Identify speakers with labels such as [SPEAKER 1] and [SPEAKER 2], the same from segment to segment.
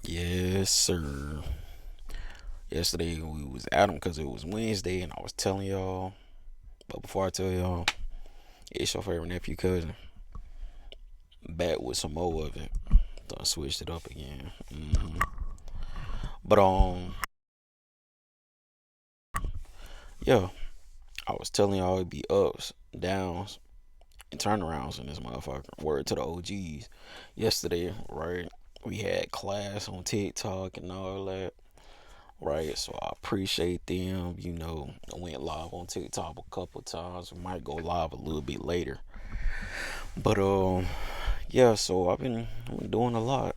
[SPEAKER 1] Yes, sir. Yesterday we was at 'em because it was Wednesday, and I was telling y'all. But before I tell y'all, it's your favorite nephew cousin back with some more of it. Done switched it up again. But yeah, I was telling y'all it'd be ups, downs, and turnarounds in this motherfucker. Word to the OGs. Yesterday, right? We had class on TikTok and all that. Right, so I appreciate them. I went live on TikTok a couple times. We might go live a little bit later, but yeah. So I've been doing a lot.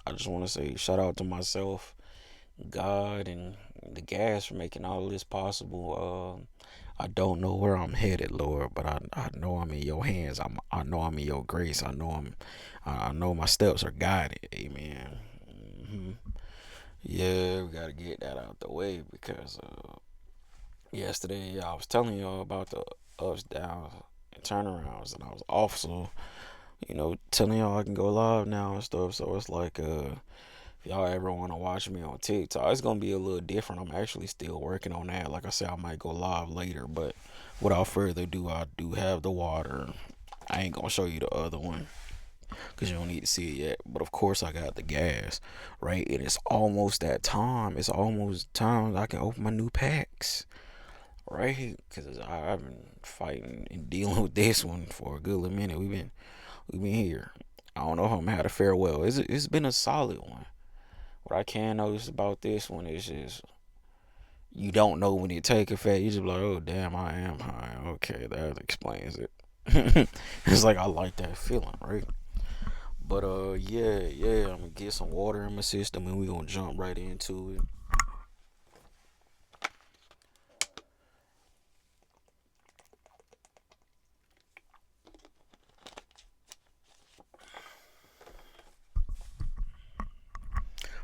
[SPEAKER 1] I just want to say shout out to myself, God, and the gas for making all of this possible. I don't know where I'm headed, Lord, but I know I'm in Your hands. I know I'm in Your grace. I know my steps are guided. Amen. hmm Yeah, we gotta get that out the way because yesterday I was telling y'all about the ups, downs, and turnarounds, and I was also, telling y'all I can go live now and stuff. So it's like, if y'all ever want to watch me on TikTok, it's gonna be a little different. I'm actually still working on that. Like I said, I might go live later, but without further ado, I do have the water. I ain't gonna show you the other one because you don't need to see it yet. But of course, I got the gas, right? And it's almost that time. It's almost time I can open my new packs. Right, because I've been fighting and dealing with this one for a good little minute. We've been here. I don't know if I'm had a farewell. It's been a solid one. What I can notice about this one is just you don't know when it take effect. You just be like, oh damn, I am high. Okay, that explains it. It's like I like that feeling, right? But yeah, I'm gonna get some water in my system and we gonna jump right into it.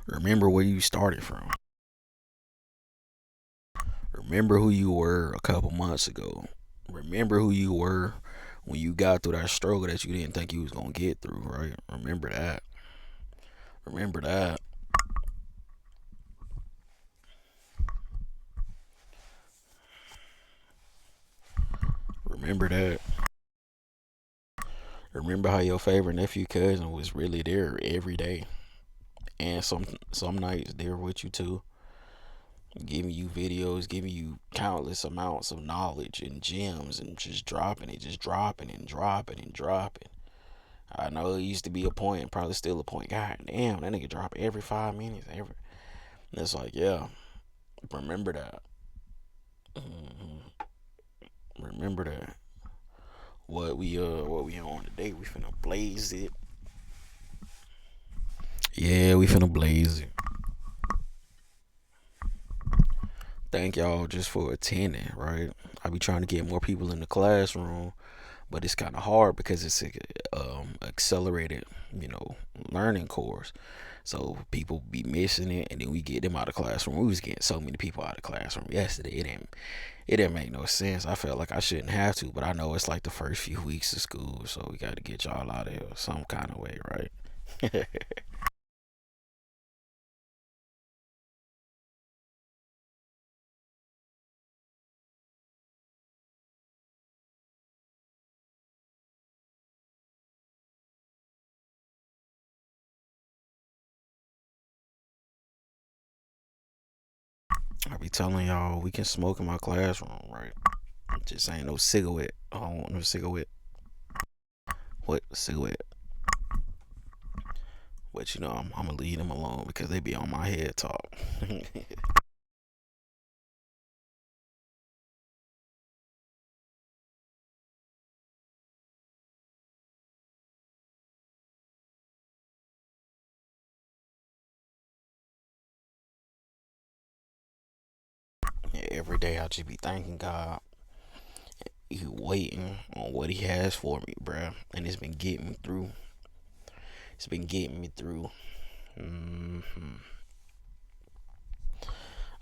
[SPEAKER 1] Remember where you started from. Remember who you were a couple months ago. Remember who you were when you got through that struggle that you didn't think you was gonna get through, right? Remember that. Remember that. Remember that. Remember how your favorite nephew cousin was really there every day, and some nights there with you too, giving you videos, giving you countless amounts of knowledge and gems, and just dropping it, just dropping and dropping and dropping. I know it used to be a point, and probably still a point. God damn, that nigga drop every 5 minutes. And it's like, yeah, remember that. hmm Remember that. What we on today? We finna blaze it. Yeah, we finna blaze it. Thank y'all just for attending, right? I be trying to get more people in the classroom, but it's kind of hard because it's a accelerated, you know, learning course. So people be missing it, and then we get them out of classroom. We was getting so many people out of classroom yesterday. It didn't make no sense. I felt like I shouldn't have to, but I know it's like the first few weeks of school, so we got to get y'all out of here some kind of way, right? I be telling y'all we can smoke in my classroom, right? Just ain't no cigarette. I don't want no cigarette. What cigarette? But I'm gonna leave them alone because they be on my head talk. Yeah, every day I just be thanking God, he waiting on what he has for me, bruh. And it's been getting me through. It's been getting me through. hmm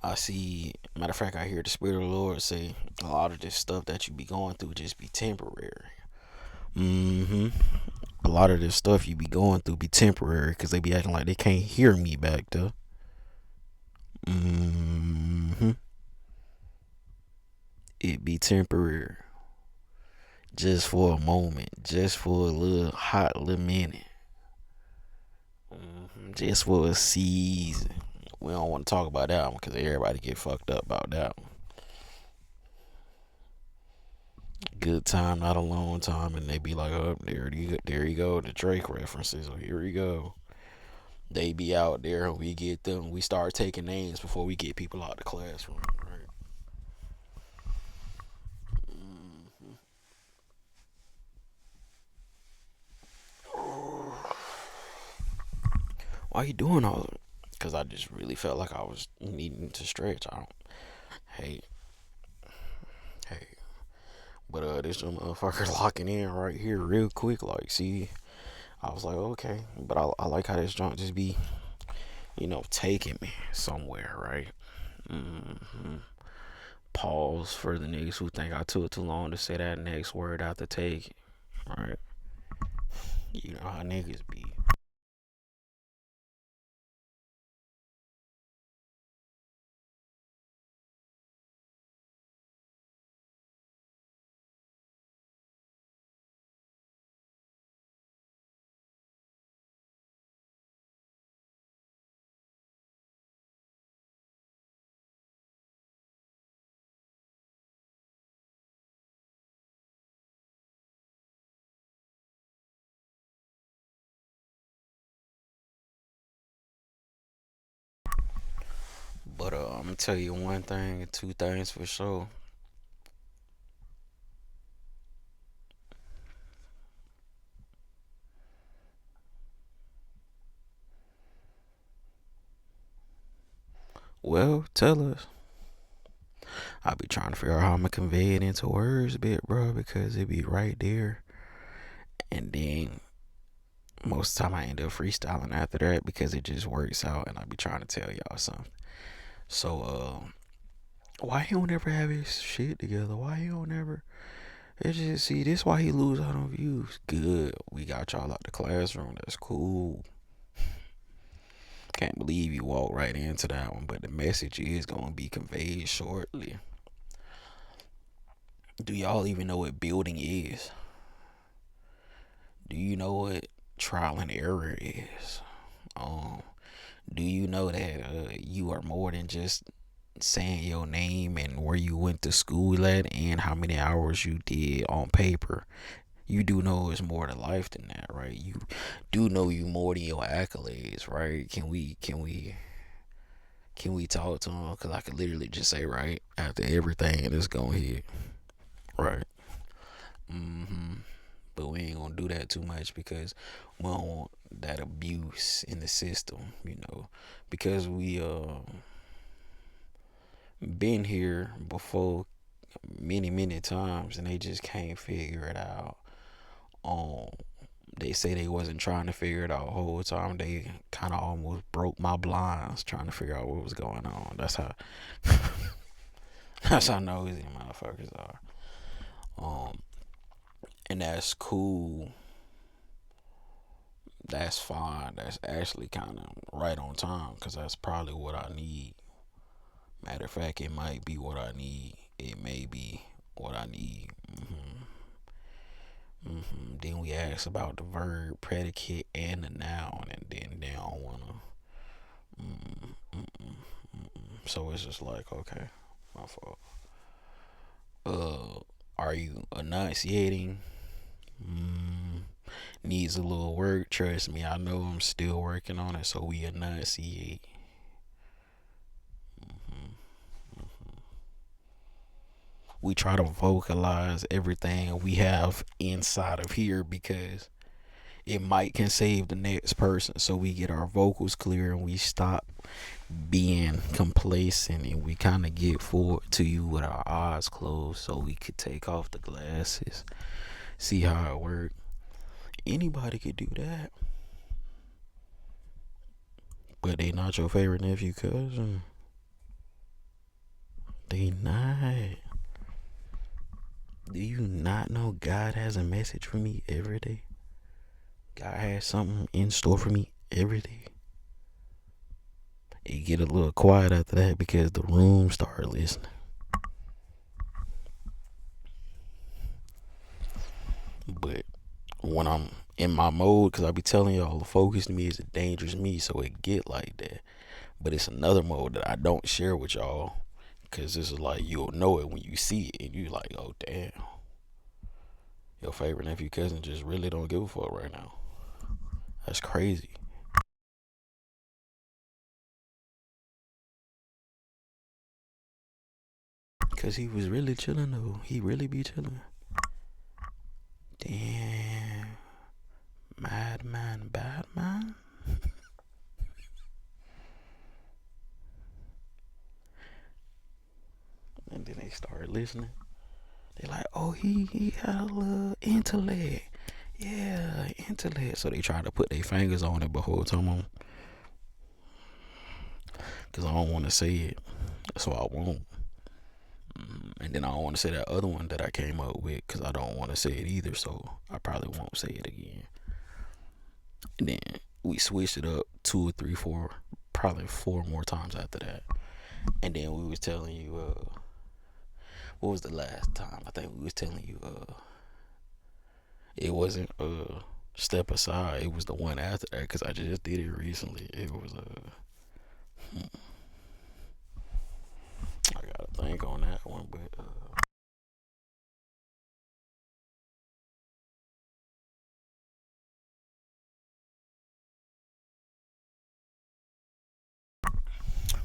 [SPEAKER 1] I see. Matter of fact, I hear the Spirit of the Lord say a lot of this stuff that you be going through just be temporary. hmm A lot of this stuff you be going through be temporary because they be acting like they can't hear me back there. Hmm. It be temporary, just for a moment, just for a little hot little minute, just for a season. We don't want to talk about that one because everybody get fucked up about that one. Good time, not a long time, and they be like, "Oh, there you go, the Drake references. Oh, here we go." They be out there, and we get them. We start taking names before we get people out the classroom, right? Why you doing all of it? Because I just really felt like I was needing to stretch. I don't. Hey, hey. But this motherfucker locking in right here real quick. Like, see, I was like, okay. But I like how this junk just be, taking me somewhere, right? Hmm. Pause for the niggas who think I took too long to say that next word after take it, right? You know how niggas be. But I'm gonna tell you one thing, two things for sure. Well, tell us. I be trying to figure out how I'm gonna convey it into words a bit, bro, because it be right there. And then most of the time I end up freestyling after that because it just works out and I be trying to tell y'all something. So, why he don't ever have his shit together? Why he don't ever? It's just, see, this why he lose out on views. Good, we got y'all out the classroom. That's cool. Can't believe you walked right into that one, but the message is gonna be conveyed shortly. Do y'all even know what building is? Do you know what trial and error is? Um, do you know that you are more than just saying your name and where you went to school at and how many hours you did on paper? You do know it's more to life than that, right? You do know you more than your accolades, right? Can we talk to him? Cause I could literally just say right after everything and it's gonna hit, right? Mm-hmm. But we ain't gonna do that too much because we don't want that abuse in the system, because we been here before many times and they just can't figure it out. Um, they say they wasn't trying to figure it out the whole time. They kind of almost broke my blinds trying to figure out what was going on. That's how that's how nosy motherfuckers are. Um, and that's cool. That's fine. That's actually kind of right on time because that's probably what I need. Matter of fact, it might be what I need. It may be what I need. Then we ask about the verb, predicate, and the noun, and then they don't wanna. So it's just like, okay, my fault. Uh, are you enunciating? Mm, needs a little work. Trust me, I know I'm still working on it. So we enunciate. We try to vocalize everything we have inside of here because it might can save the next person. So we get our vocals clear and we stop being complacent and we kind of get forward to you with our eyes closed so we could take off the glasses, see how it works. Anybody could do that, but they not your favorite nephew, cousin. They not. Do you not know God has a message for me every day? God has something in store for me every day. It get a little quiet after that because the room started listening. But when I'm in my mode, because I be telling y'all, the focus to me is a dangerous me, so it get like that. But it's another mode that I don't share with y'all, because this is like, you'll know it when you see it, and you like, oh damn, your favorite nephew cousin just really don't give a fuck right now. That's crazy. Because he was really chilling though. He really be chilling. Damn. Madman, Batman? And then they started listening. They like, oh, he had a little intellect. Yeah, intellect. So they try to put their fingers on it, but whole time on, because I don't want to say it, so I won't. And then I don't want to say that other one that I came up with because I don't want to say it either, so I probably won't say it again. And then we switched it up 2 or 3, 4, probably 4 more times after that. And then we was telling you, what was the last time? I think we was telling you, it wasn't step aside. It was the one after that because I just did it recently. It was I gotta think on that one, but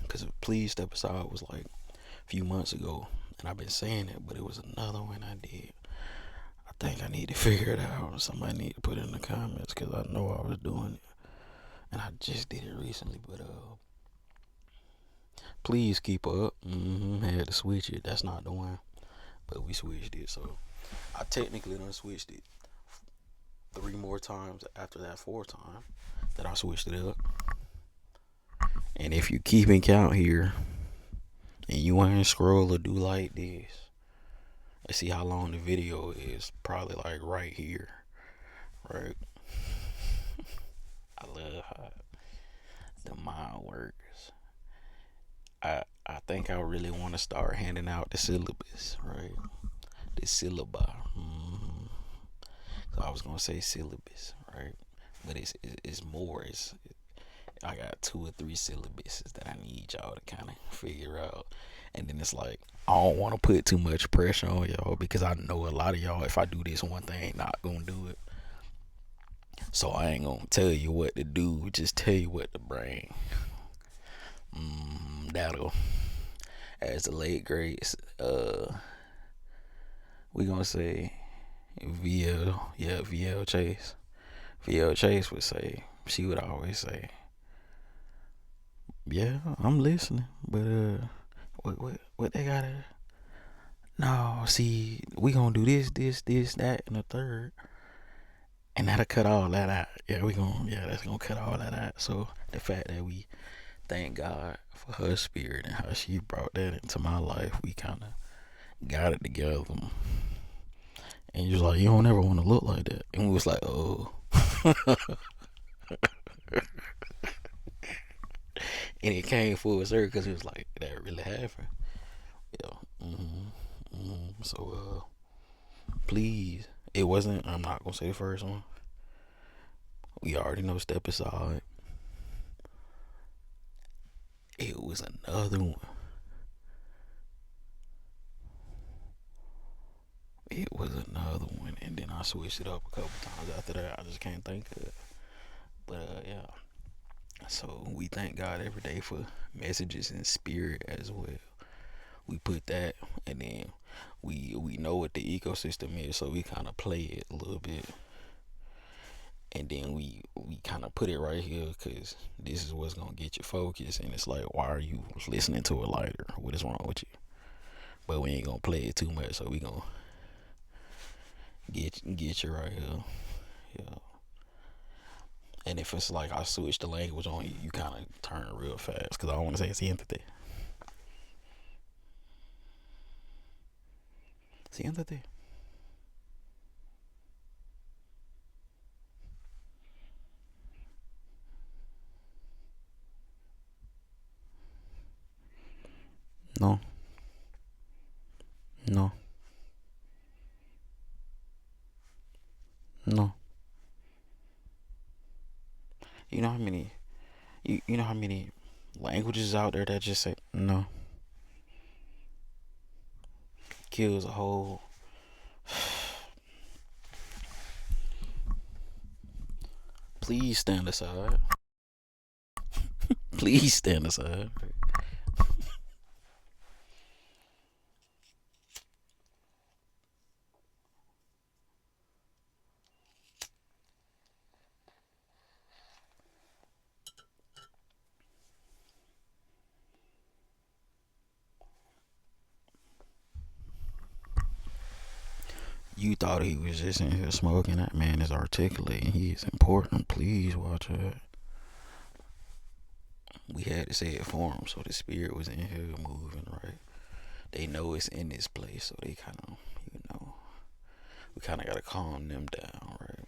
[SPEAKER 1] because please step aside was like a few months ago, and I've been saying it, but it was another one I did. I think I need to figure it out. Somebody need to put it in the comments because I know I was doing it, and I just did it recently. But please keep up. Had to switch it. That's not the one, but we switched it. So I technically done switched it 3 more times after that 4th time that I switched it up. And if you keeping count here, and you ain't scroll or do like this, let's see how long the video is. Probably like right here, right? I love how the mind works. I think I really want to start handing out the syllabus, right? The syllabi. So I was gonna say syllabus, right? But it's more. I got 2 or 3 syllabuses that I need y'all to kind of figure out. And then it's like, I don't want to put too much pressure on y'all because I know a lot of y'all, if I do this one thing, not gonna do it. So I ain't gonna tell you what to do, just tell you what to bring. That'll, as the late greats, we gonna say VL Chase. VL Chase would say, she would always say, yeah, I'm listening, but what they gotta? No, see, we gonna do this, that, and the third, and that'll cut all that out. That's gonna cut all that out. So the fact that we thank God for her spirit and how she brought that into my life, we kind of got it together. And you was like, you don't ever want to look like that, and we was like, oh. And it came full circle because it was like that really happened. Yeah. So please, it wasn't. I'm not gonna say the first one. We already know step aside. It was another one. It was another one, and then I switched it up a couple times after that. I just can't think of it. But yeah. So we thank God every day for messages in spirit as well. We put that, and then we know what the ecosystem is, so we kind of play it a little bit, and then we kind of put it right here because this is what's gonna get you focused. And it's like, why are you listening to it lighter? What is wrong with you? But we ain't gonna play it too much, so we gonna get you right here. Yeah. And if it's like I switch the language on you, you kind of turn real fast because I don't want to say siéntate. Siéntate. No, no, no. You know how many you know how many languages out there that just say no? Kills a whole. Please stand aside. Please stand aside. You thought he was just in here smoking. That man is articulate and he is important. Please watch it. We had to say it for him, so the spirit was in here moving, right? They know it's in this place, so they kind of, we kind of got to calm them down, right?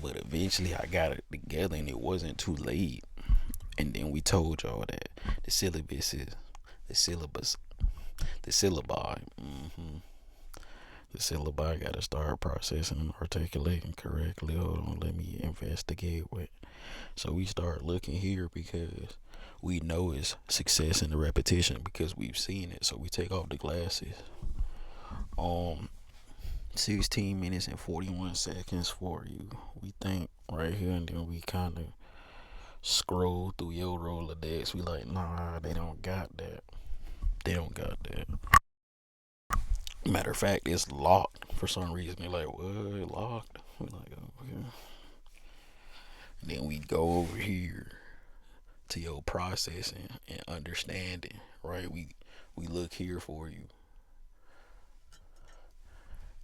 [SPEAKER 1] But eventually I got it together and it wasn't too late. And then we told y'all that the syllabus is the syllabus, the syllabi. The syllabi got to start processing and articulating correctly. Hold on, let me investigate what. So we start looking here because we know it's success in the repetition because we've seen it. So we take off the glasses. 16 minutes and 41 seconds for you. We think right here, and then we kind of scroll through your Rolodex. We like, nah, they don't got that. They don't got that. Matter of fact, it's locked for some reason. They're like, what? Locked? We like, oh, okay. And then we go over here to your processing and understanding, right? We look here for you.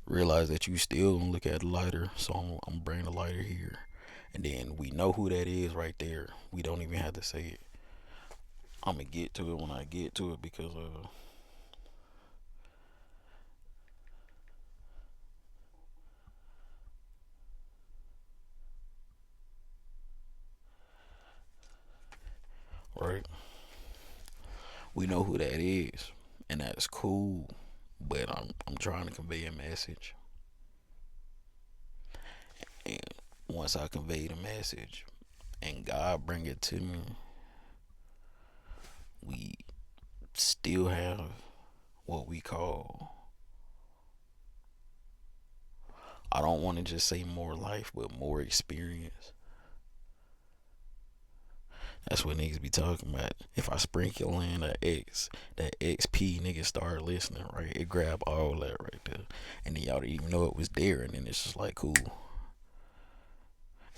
[SPEAKER 1] Realize that you still gonna look at the lighter, so I'm bringing the lighter here, and then we know who that is right there. We don't even have to say it. I'm gonna get to it when I get to it because right, we know who that is, and that's cool. But I'm trying to convey a message, and once I convey the message, and God bring it to me, we still have what we call, I don't want to just say more life, but more experience. That's what niggas be talking about. If I sprinkle in a X, that XP niggas start listening, right? It grab all that right there. And then y'all didn't even know it was there. And then it's just like, cool.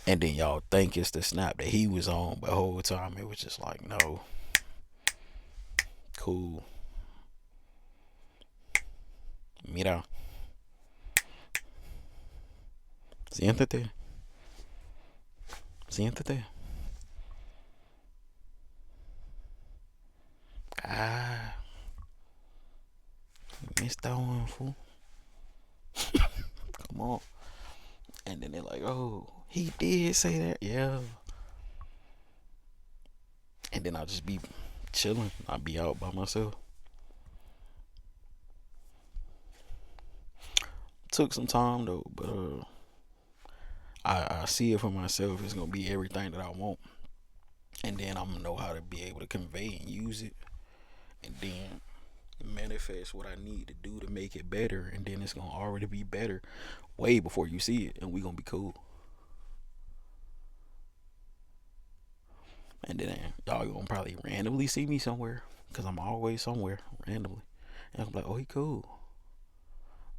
[SPEAKER 1] And then y'all think it's the snap that he was on. But the whole time it was just like, no. Cool. Mira. Siéntate. Siéntate. Ah. Missed that one, fool. Come on. And then they're like, oh, he did say that. Yeah. And then I'll just be chilling. I'll be out by myself. Took some time though, but I see it for myself. It's gonna be everything that I want, and then I'm gonna know how to be able to convey and use it, and then manifest what I need to do to make it better, and then it's gonna already be better way before you see it, and we gonna be cool. And then y'all gonna probably randomly see me somewhere, cause I'm always somewhere randomly, and I'm like, oh, he cool.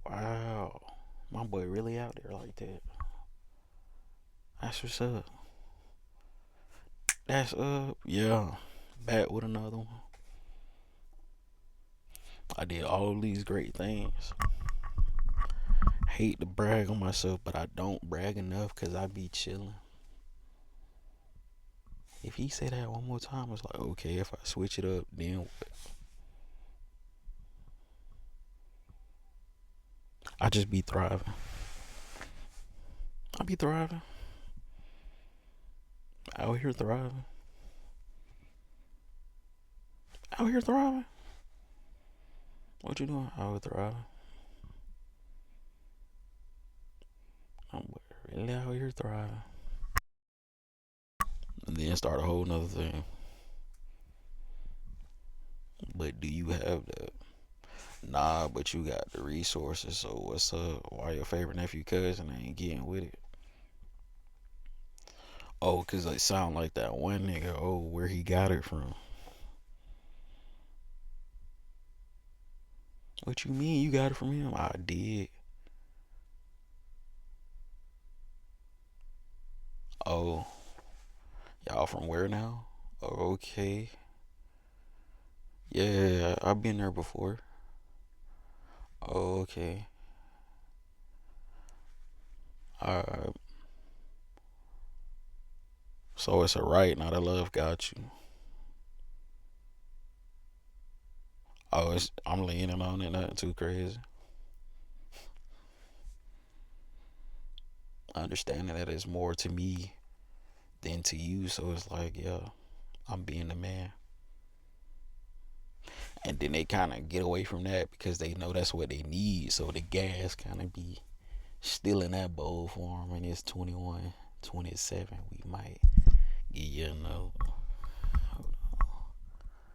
[SPEAKER 1] Wow, my boy really out there like that. That's what's up. That's up. Yeah, back with another one. I did all these great things. Hate to brag on myself, but I don't brag enough because I be chilling. If he say that one more time, it's like, okay, if I switch it up, then what? I just be thriving. I be thriving. Out here thriving. Out here thriving. What you doing? Out here thriving. I'm really out here thriving. And then start a whole nother thing. But do you have that? Nah, but you got the resources. So what's up? Why your favorite nephew cousin ain't getting with it? Oh, cause they sound like that one nigga. Oh, where he got it from? What you mean? You got it from him? I did. Oh, y'all from where now? Okay. Yeah, I've been there before. Okay. Alright. So it's a right, not a love got you. Oh, I'm leaning on it, nothing too crazy. Understanding that it's more to me than to you, so it's like, yeah, I'm being the man. And then they kind of get away from that because they know that's what they need. So the gas kind of be still in that bowl for them. And it's 21, 27. We might get you another.